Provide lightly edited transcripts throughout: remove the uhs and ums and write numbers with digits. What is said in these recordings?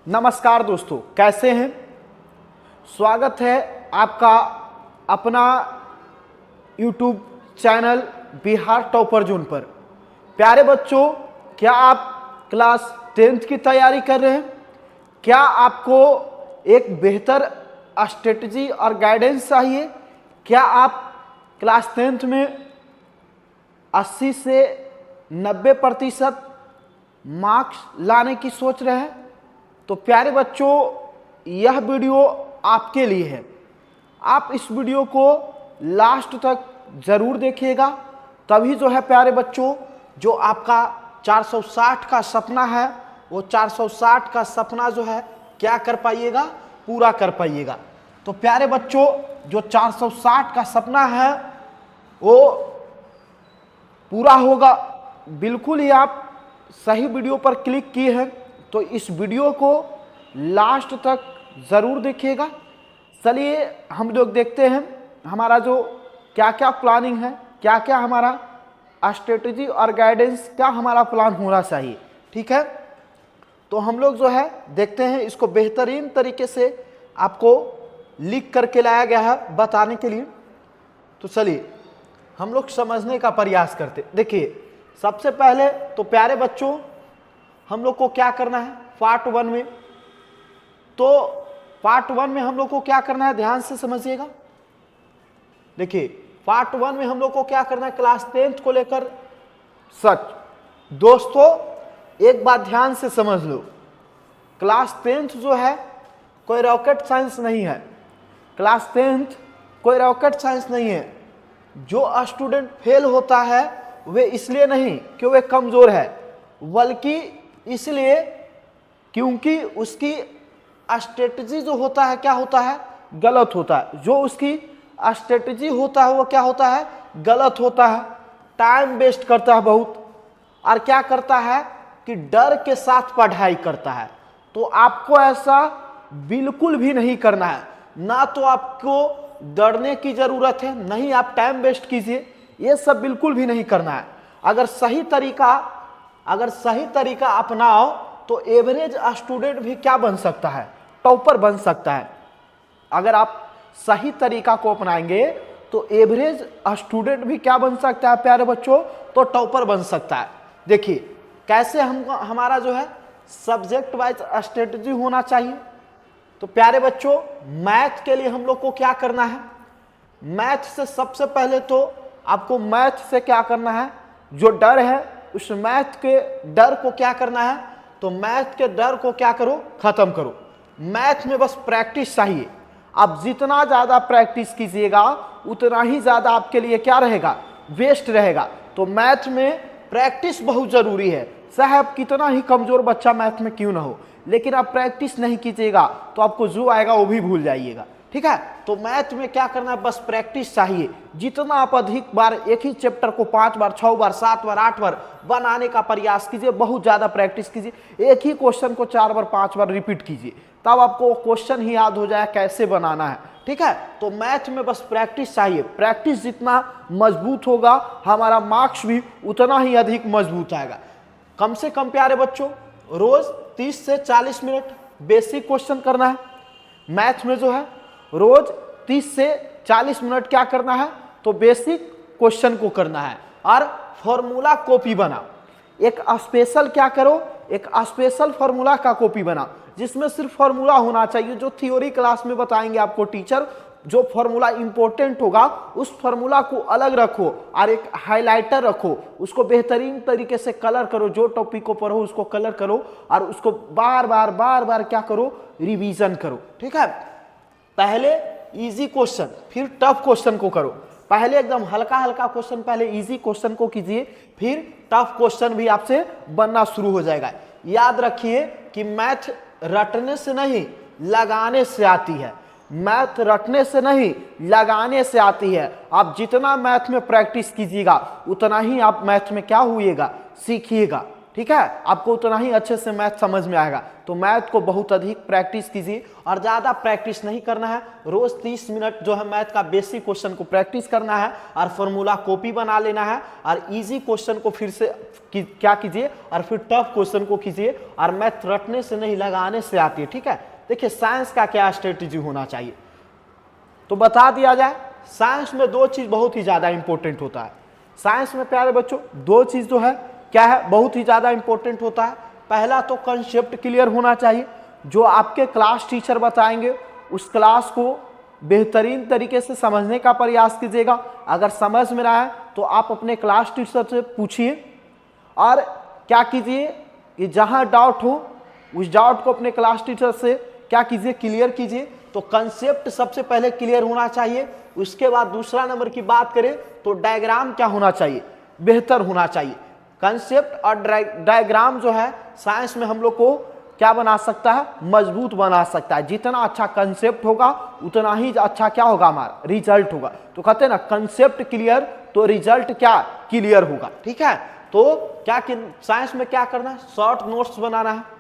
नमस्कार दोस्तों, कैसे हैं। स्वागत है आपका अपना YouTube channel Bihar topper zone पर। प्यारे बच्चों, क्या आप क्लास 10th की तैयारी कर रहे हैं? क्या आपको एक बेहतर स्ट्रेटजी और गाइडेंस चाहिए? क्या आप क्लास 10th में 80 से 90% मार्क्स लाने की सोच रहे हैं? तो प्यारे बच्चों, यह वीडियो आपके लिए है। आप इस वीडियो को लास्ट तक जरूर देखिएगा, तभी जो है प्यारे बच्चों, जो आपका 460 का सपना है वो 460 का सपना जो है क्या कर पाइएगा, पूरा कर पाइएगा। तो प्यारे बच्चों, जो 460 का सपना है वो पूरा होगा। बिल्कुल ही आप सही वीडियो पर क्लिक किए हैं, तो इस वीडियो को लास्ट तक ज़रूर देखिएगा। चलिए हम लोग देखते हैं हमारा जो क्या क्या प्लानिंग है, क्या क्या हमारा स्ट्रेटजी और गाइडेंस, क्या हमारा प्लान होना चाहिए। ठीक है, तो हम लोग जो है देखते हैं, इसको बेहतरीन तरीके से आपको लिख करके लाया गया है बताने के लिए। तो चलिए हम लोग समझने का प्रयास करते। देखिए, सबसे पहले तो प्यारे बच्चों, हम लोग को क्या करना है पार्ट 1 में। तो पार्ट 1 में हम लोग को क्या करना है, ध्यान से समझिएगा। देखिए, पार्ट 1 में हम लोग को क्या करना है, क्लास 10th को लेकर सच। दोस्तों एक बात ध्यान से समझ लो, क्लास 10th जो है कोई रॉकेट साइंस नहीं है। क्लास 10th कोई रॉकेट साइंस नहीं है। जो स्टूडेंट फेल होता है वे इसलिए नहीं कि वे कमजोर है, बल्कि इसलिए क्योंकि उसकी स्ट्रेटजी जो होता है क्या होता है, गलत होता है। जो उसकी स्ट्रेटजी होता है वो क्या होता है, गलत होता है। टाइम वेस्ट करता है बहुत, और क्या करता है कि डर के साथ पढ़ाई करता है। तो आपको ऐसा बिल्कुल भी नहीं करना है। ना तो आपको डरने की जरूरत है, नहीं आप टाइम वेस्ट कीजिए, ये सब बिल्कुल भी नहीं करना है। अगर सही तरीका अपनाओ तो एवरेज स्टूडेंट भी क्या बन सकता है, टॉपर बन सकता है। अगर आप सही तरीका को अपनाएंगे तो एवरेज स्टूडेंट भी क्या बन सकता है प्यारे बच्चों, तो टॉपर बन सकता है। देखिए कैसे हमारा जो है सब्जेक्ट वाइज स्ट्रेटजी होना चाहिए। तो प्यारे बच्चों, मैथ के लिए हम लोग को क्या करना है, मैथ से सबसे पहले तो आपको मैथ से क्या करना है, जो डर है उस मैथ के डर को क्या करना है, तो मैथ के डर को क्या करो, खत्म करो। मैथ में बस प्रैक्टिस चाहिए। आप जितना ज़्यादा प्रैक्टिस कीजिएगा उतना ही ज़्यादा आपके लिए क्या रहेगा, बेस्ट रहेगा। तो मैथ में प्रैक्टिस बहुत ज़रूरी है। चाहे आप कितना ही कमज़ोर बच्चा मैथ में क्यों ना हो, लेकिन आप प्रैक्टिस नहीं कीजिएगा तो आपको जो आएगा वो भी भूल जाइएगा। ठीक है, तो मैथ में क्या करना है, बस प्रैक्टिस चाहिए। जितना आप अधिक बार एक ही चैप्टर को 5 बार 6 बार 7 बार 8 बार बनाने का प्रयास कीजिए, बहुत ज़्यादा प्रैक्टिस कीजिए। एक ही क्वेश्चन को 4 बार 5 बार रिपीट कीजिए, तब आपको क्वेश्चन ही याद हो जाए कैसे बनाना है। ठीक है, तो मैथ में बस प्रैक्टिस चाहिए। प्रैक्टिस जितना मजबूत होगा हमारा मार्क्स भी उतना ही अधिक मजबूत आएगा। कम से कम प्यारे बच्चों रोज 30 से 40 मिनट बेसिक क्वेश्चन करना है। मैथ में जो है रोज 30 से 40 मिनट क्या करना है, तो बेसिक क्वेश्चन को करना है। और फॉर्मूला कॉपी बनाओ, एक स्पेशल क्या करो, एक स्पेशल फॉर्मूला का कॉपी बनाओ, जिसमें सिर्फ फॉर्मूला होना चाहिए। जो थ्योरी क्लास में बताएंगे आपको टीचर, जो फॉर्मूला इंपॉर्टेंट होगा उस फॉर्मूला को अलग रखो और एक हाइलाइटर रखो, उसको बेहतरीन तरीके से कलर करो। जो टॉपिक को पढ़ो उसको कलर करो और उसको बार बार क्या करो, रिवीजन करो। ठीक है, पहले इजी क्वेश्चन फिर टफ क्वेश्चन को करो। पहले एकदम हल्का क्वेश्चन, पहले इजी क्वेश्चन को कीजिए, फिर टफ क्वेश्चन भी आपसे बनना शुरू हो जाएगा। याद रखिए कि मैथ रटने से नहीं लगाने से आती है। मैथ रटने से नहीं लगाने से आती है। आप जितना मैथ में प्रैक्टिस कीजिएगा उतना ही आप मैथ में क्या हुईएगा, सीखिएगा। ठीक है, आपको उतना ही अच्छे से मैथ समझ में आएगा। तो मैथ को बहुत अधिक प्रैक्टिस कीजिए और ज़्यादा प्रैक्टिस नहीं करना है, रोज़ 30 मिनट जो है मैथ का बेसिक क्वेश्चन को प्रैक्टिस करना है और फॉर्मूला कॉपी बना लेना है और इजी क्वेश्चन को फिर से क्या कीजिए और फिर टफ क्वेश्चन को कीजिए। और मैथ रटने से नहीं लगाने से आती है, ठीक है। देखिए साइंस का क्या स्ट्रेटेजी होना चाहिए तो बता दिया जाए। साइंस में दो चीज़ बहुत ही ज़्यादा इंपॉर्टेंट होता है। साइंस में प्यारे बच्चों दो चीज़ जो है क्या है बहुत ही ज़्यादा इंपॉर्टेंट होता है। पहला तो कंसेप्ट क्लियर होना चाहिए, जो आपके क्लास टीचर बताएंगे उस क्लास को बेहतरीन तरीके से समझने का प्रयास कीजिएगा। अगर समझ में रहा है तो आप अपने क्लास टीचर से पूछिए और क्या कीजिए कि जहाँ डाउट हो उस डाउट को अपने क्लास टीचर से क्या कीजिए क्लियर कीजिए। तो कंसेप्ट सबसे पहले क्लियर होना चाहिए। उसके बाद दूसरा नंबर की बात करें तो डायग्राम क्या होना चाहिए, बेहतर होना चाहिए। कंसेप्ट और डायग्राम जो है साइंस में हम लोग को क्या बना सकता है, मजबूत बना सकता है। जितना अच्छा कंसेप्ट होगा उतना ही अच्छा क्या होगा, हमारा रिजल्ट होगा। तो कहते हैं ना कंसेप्ट क्लियर तो रिजल्ट क्या क्लियर होगा, ठीक है। तो क्या साइंस में क्या करना है, शॉर्ट नोट्स बनाना है।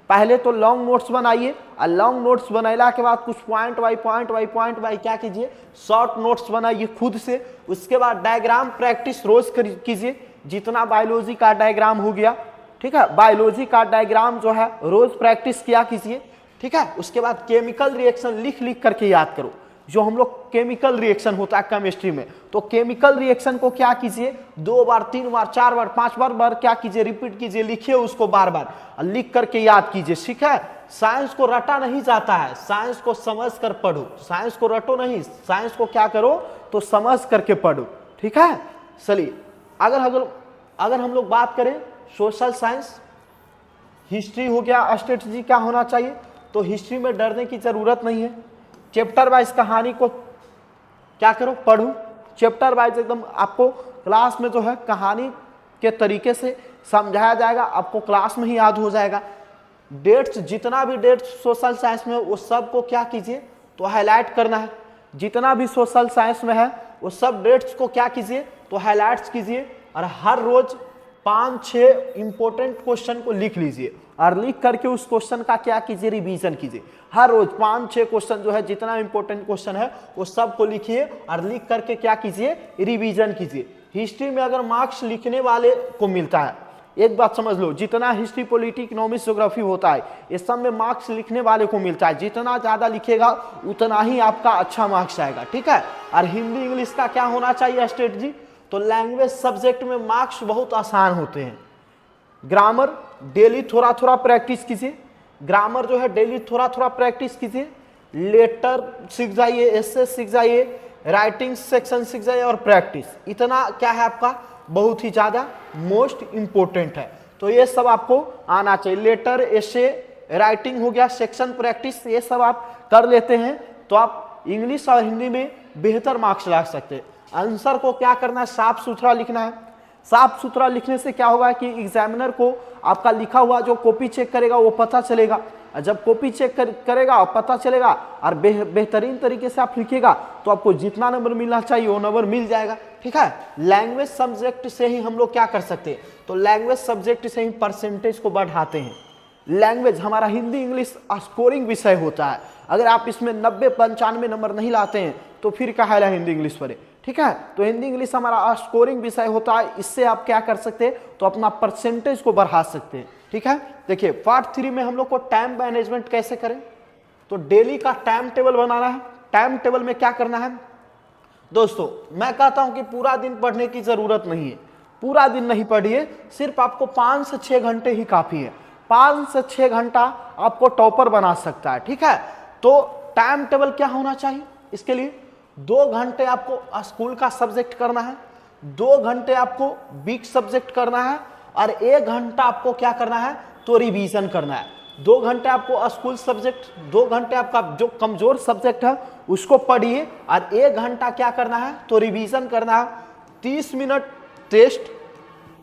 पहले तो लॉन्ग नोट्स बनाइए और लॉन्ग नोट्स बनाने के बाद कुछ पॉइंट बाई क्या कीजिए, शॉर्ट नोट्स बनाइए खुद से। उसके बाद डायग्राम प्रैक्टिस रोज कीजिए, जितना बायोलॉजी का डायग्राम हो गया, ठीक है, बायोलॉजी का डायग्राम जो है रोज प्रैक्टिस किया कीजिए, ठीक है। उसके बाद केमिकल रिएक्शन लिख करके याद करो। जो हम लोग केमिकल रिएक्शन होता है केमिस्ट्री में, तो केमिकल रिएक्शन को क्या कीजिए 2 बार 3 बार 4 बार 5 बार क्या कीजिए, रिपीट कीजिए, लिखिए उसको बार बार और लिख करके याद कीजिए, ठीक है। साइंस को रटा नहीं जाता है, साइंस को समझ कर पढ़ो। साइंस को रटो नहीं, साइंस को क्या करो तो समझ करके पढ़ो, ठीक है। चलिए अगर हम लोग बात करें सोशल साइंस, हिस्ट्री हो गया, स्ट्रेटजी क्या होना चाहिए, तो हिस्ट्री में डरने की जरूरत नहीं है। चैप्टर वाइज कहानी को क्या करो, पढ़ो। चैप्टर वाइज एकदम आपको क्लास में जो है कहानी के तरीके से समझाया जाएगा, आपको क्लास में ही याद हो जाएगा। डेट्स, जितना भी डेट्स सोशल साइंस में वो सब को क्या कीजिए तो हाईलाइट करना है। जितना भी सोशल साइंस में है वो सब डेट्स को क्या कीजिए तो हाईलाइट्स कीजिए और हर रोज 5-6 इंपॉर्टेंट क्वेश्चन को लिख लीजिए और लिख करके उस क्वेश्चन का क्या कीजिए, रिवीजन कीजिए। हर रोज 5-6 क्वेश्चन जो है, जितना इंपॉर्टेंट क्वेश्चन है वो सब को लिखिए और लिख करके क्या कीजिए, रिवीजन कीजिए। हिस्ट्री में अगर मार्क्स लिखने वाले को मिलता है, एक बात समझ लो, जितना हिस्ट्री, पॉलिटी, इकोनॉमिक्स, ज्योग्राफी होता है ये सब में मार्क्स लिखने वाले को मिलता है। जितना ज्यादा लिखेगा उतना ही आपका अच्छा मार्क्स आएगा, ठीक है। और हिंदी इंग्लिश का क्या होना चाहिए स्ट्रेटजी, तो लैंग्वेज सब्जेक्ट में मार्क्स बहुत आसान होते हैं। ग्रामर डेली थोड़ा थोड़ा प्रैक्टिस कीजिए, ग्रामर जो है डेली थोड़ा थोड़ा प्रैक्टिस कीजिए। लेटर सीख जाइए, एसे सीख जाइए, राइटिंग सेक्शन सीख जाइए और प्रैक्टिस, इतना क्या है आपका बहुत ही ज़्यादा मोस्ट इंपॉर्टेंट है। तो ये सब आपको आना चाहिए। लेटर, एसे, राइटिंग हो गया, सेक्शन प्रैक्टिस, ये सब आप कर लेते हैं तो आप इंग्लिश और हिंदी में बेहतर मार्क्स ला सकते हैं। आंसर को क्या करना है, साफ सुथरा लिखना है। साफ सुथरा लिखने से क्या होगा कि एग्जामिनर को आपका लिखा हुआ जो कॉपी चेक करेगा वो पता चलेगा। और जब कॉपी चेक करेगा और पता चलेगा और बेहतरीन तरीके से आप लिखेगा तो आपको जितना नंबर मिलना चाहिए वो नंबर मिल जाएगा, ठीक है। लैंग्वेज सब्जेक्ट से ही हम लोग क्या कर सकते हैं, तो लैंग्वेज सब्जेक्ट से ही परसेंटेज को बढ़ाते हैं। लैंग्वेज हमारा हिंदी इंग्लिश स्कोरिंग विषय होता है। अगर आप इसमें 90-95 नंबर नहीं लाते हैं तो फिर कहा है हिंदी इंग्लिश पढ़े, ठीक है। तो हिंदी इंग्लिश हमारा स्कोरिंग विषय होता है, इससे आप क्या कर सकते हैं तो अपना परसेंटेज को बढ़ा सकते हैं, ठीक है। देखिए पार्ट 3 में हम लोग को टाइम मैनेजमेंट कैसे करें, तो डेली का टाइम टेबल बनाना है। टाइम टेबल में क्या करना है दोस्तों, मैं कहता हूं कि पूरा दिन पढ़ने की जरूरत नहीं है, पूरा दिन नहीं पढ़िए, सिर्फ आपको 5 से 6 घंटे ही काफी है। 5 से 6 घंटा आपको टॉपर बना सकता है, ठीक है। तो टाइम टेबल क्या होना चाहिए, इसके लिए 2 घंटे आपको स्कूल का सब्जेक्ट करना है, 2 घंटे आपको वीक सब्जेक्ट करना है और 1 घंटा आपको क्या करना है तो रिवीजन करना है। 2 घंटे आपको स्कूल सब्जेक्ट, 2 घंटे आपका जो कमजोर सब्जेक्ट है उसको पढ़िए और 1 घंटा क्या करना है तो रिवीजन करना है। 30 मिनट टेस्ट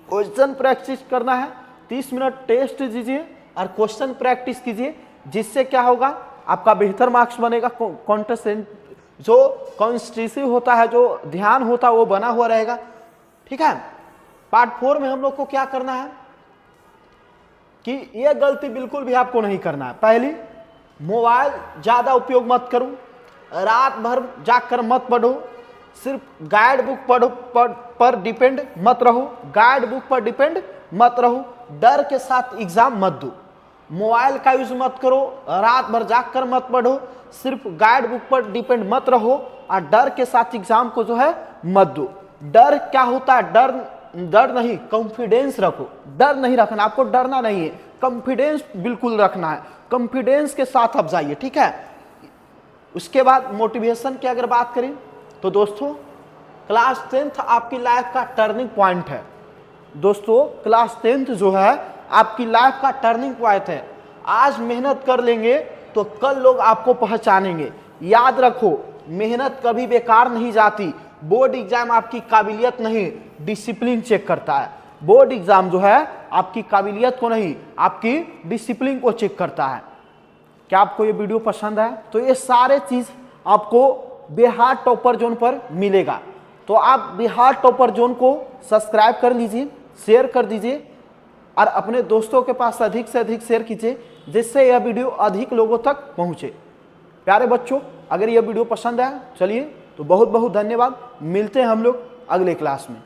क्वेश्चन प्रैक्टिस करना है, 30 मिनट टेस्ट दीजिए और क्वेश्चन प्रैक्टिस कीजिए, जिससे क्या होगा आपका बेहतर मार्क्स बनेगा। कॉन्टेंट जो कॉन्स्टिट्यूटिव होता है, जो ध्यान होता है वो बना हुआ रहेगा, ठीक है। पार्ट 4 में हम लोग को क्या करना है, कि यह गलती बिल्कुल भी आपको नहीं करना है। पहली, मोबाइल ज़्यादा उपयोग मत करो, रात भर जाकर मत पढ़ो, सिर्फ गाइड बुक पर डिपेंड मत रहो, गाइड बुक पर डिपेंड मत रहो, डर के साथ एग्जाम मत दो, मोबाइल का यूज मत करो, रात भर जाकर मत पढ़ो, सिर्फ गाइड बुक पर डिपेंड मत रहो और डर के साथ एग्जाम को जो है मत दो। डर क्या होता है? डर नहीं, कॉन्फिडेंस रखो। डर नहीं रखना, आपको डरना नहीं है, कॉन्फिडेंस बिल्कुल रखना है, कॉन्फिडेंस के साथ आप जाइए, ठीक है। उसके बाद मोटिवेशन की अगर बात करें तो दोस्तों, क्लास 10th आपकी लाइफ का टर्निंग पॉइंट है। दोस्तों, क्लास 10th जो है आपकी लाइफ का टर्निंग पॉइंट है। आज मेहनत कर लेंगे तो कल लोग आपको पहचानेंगे। याद रखो, मेहनत कभी बेकार नहीं जाती। बोर्ड एग्जाम आपकी काबिलियत नहीं, डिसिप्लिन चेक करता है। बोर्ड एग्जाम जो है आपकी काबिलियत को नहीं, आपकी डिसिप्लिन को चेक करता है। क्या आपको ये वीडियो पसंद है? तो ये सारे चीज आपको बिहार टॉपर जोन पर मिलेगा। तो आप बिहार टॉपर जोन को सब्सक्राइब कर लीजिए, शेयर कर दीजिए और अपने दोस्तों के पास अधिक से अधिक शेयर कीजिए, जिससे यह वीडियो अधिक लोगों तक पहुंचे। प्यारे बच्चों, अगर यह वीडियो पसंद है, चलिए तो बहुत बहुत धन्यवाद। मिलते हैं हम लोग अगले क्लास में।